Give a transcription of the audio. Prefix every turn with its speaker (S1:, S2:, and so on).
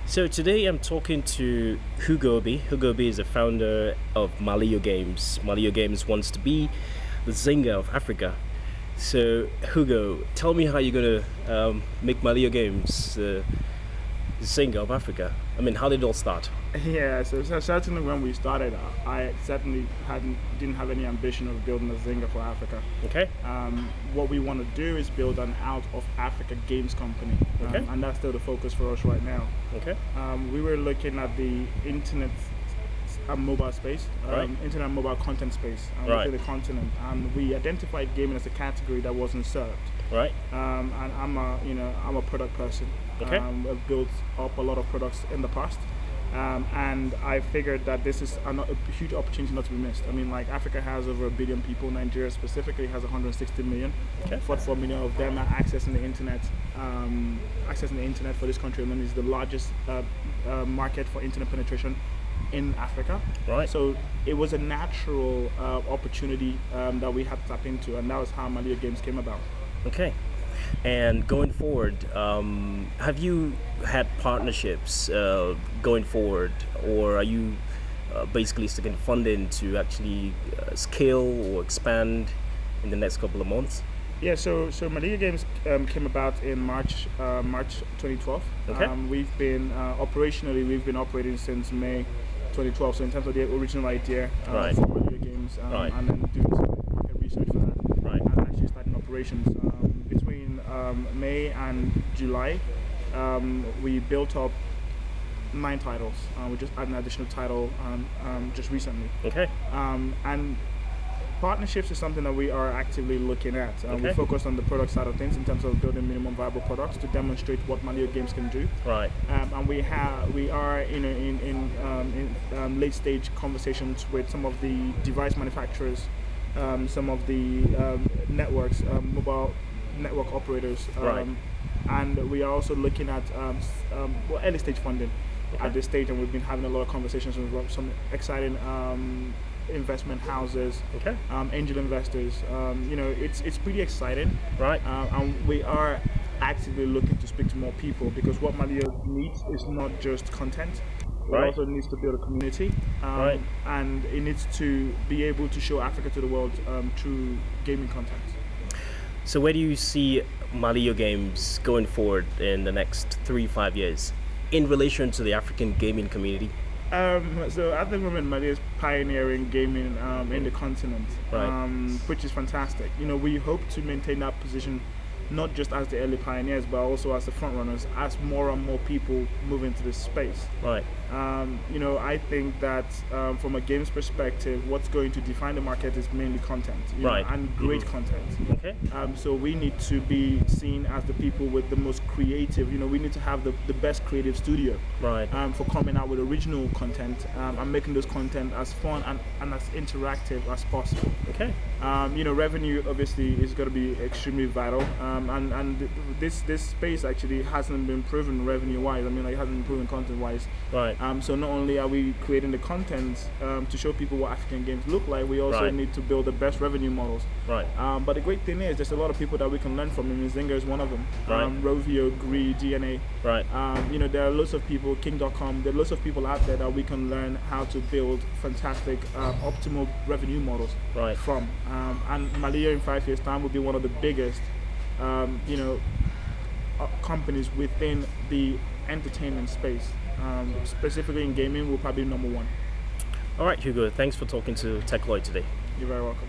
S1: So today I'm talking to Hugo Obi. Hugo Obi is the founder of Maliyo Games. Maliyo Games wants to be the Zynga of Africa. So Hugo, tell me how you're gonna make Maliyo Games the Zynga of Africa. I mean, how did it all start?
S2: Yeah, so certainly when we started, I certainly didn't have any ambition of building a Zynga for Africa.
S1: Okay.
S2: What we want to do is build an out of Africa games company,
S1: Okay.
S2: and that's still the focus for us right now.
S1: Okay.
S2: We were looking at the internet and mobile space,
S1: Right.
S2: internet and mobile content space
S1: Right.
S2: within the continent, and we identified gaming as a category that wasn't served.
S1: Right.
S2: And I'm a product person.
S1: Okay.
S2: I've built up a lot of products in the past. And I figured that this is a huge opportunity not to be missed. I mean, like Africa has over 1 billion people. Nigeria specifically has 160 million.
S1: Okay.
S2: 44 million of them are accessing the internet. Accessing the internet for this country alone is the largest market for internet penetration in Africa.
S1: Right.
S2: So it was a natural opportunity that we had to tap into, and that was how Maliyo Games came about.
S1: Okay. And going forward, have you had partnerships going forward, or are you basically seeking funding to actually scale or expand in the next couple of months?
S2: Yeah, so Maliyo Games came about in March 2012.
S1: Okay.
S2: We've been we've been operating since May 2012. So in terms of the original idea
S1: Right.
S2: for Maliyo Games,
S1: Right.
S2: and then doing some market research for that,
S1: Right.
S2: and actually starting operations between May and July. We built up 9 titles. We just added an additional title just recently.
S1: Okay.
S2: And partnerships is something that we are actively looking at. We
S1: Okay.
S2: focus on the product side of things in terms of building minimum viable products to demonstrate what Maliyo Games can do.
S1: Right.
S2: And we are in late stage conversations with some of the device manufacturers, some of the networks, mobile network operators,
S1: Right.
S2: and we are also looking at early stage funding
S1: Okay.
S2: at this stage, and we've been having a lot of conversations with some exciting investment houses,
S1: Okay.
S2: angel investors. It's pretty exciting,
S1: Right.
S2: and we are actively looking to speak to more people, because what Maliyo needs is not just content. It
S1: Right.
S2: also needs to build a community,
S1: Right.
S2: and it needs to be able to show Africa to the world through gaming content.
S1: So where do you see Maliyo Games going forward in the next 3-5 years in relation to the African gaming community?
S2: So at the moment, Maliyo is pioneering gaming in the continent,
S1: Right.
S2: which is fantastic. We hope to maintain that position, not just as the early pioneers, but also as the front runners, as more and more people move into this space.
S1: Right.
S2: I think that from a games perspective, what's going to define the market is mainly content,
S1: Right.
S2: and great content.
S1: Okay.
S2: So we need to be seen as the people with the most creative. We need to have the best creative studio,
S1: Right.
S2: for coming out with original content, and making those content as fun and as interactive as possible.
S1: Okay.
S2: Revenue obviously is going to be extremely vital, and this space actually hasn't been proven revenue wise. I mean, like, it hasn't been proven content wise.
S1: Right.
S2: So not only are we creating the content to show people what African games look like, we also
S1: Right.
S2: need to build the best revenue models.
S1: Right.
S2: But the great thing is, there's a lot of people that we can learn from. I mean, Zynga is one of them.
S1: Right.
S2: Rovio, Gree, DNA.
S1: Right.
S2: There are lots of people, King.com, there are lots of people out there that we can learn how to build fantastic, optimal revenue models
S1: Right.
S2: from. And Maliyo in 5 years' time will be one of the biggest, companies within the entertainment space. Specifically in gaming, we'll probably be number 1.
S1: All right, Hugo. Thanks for talking to TechLoyd today.
S2: You're very welcome.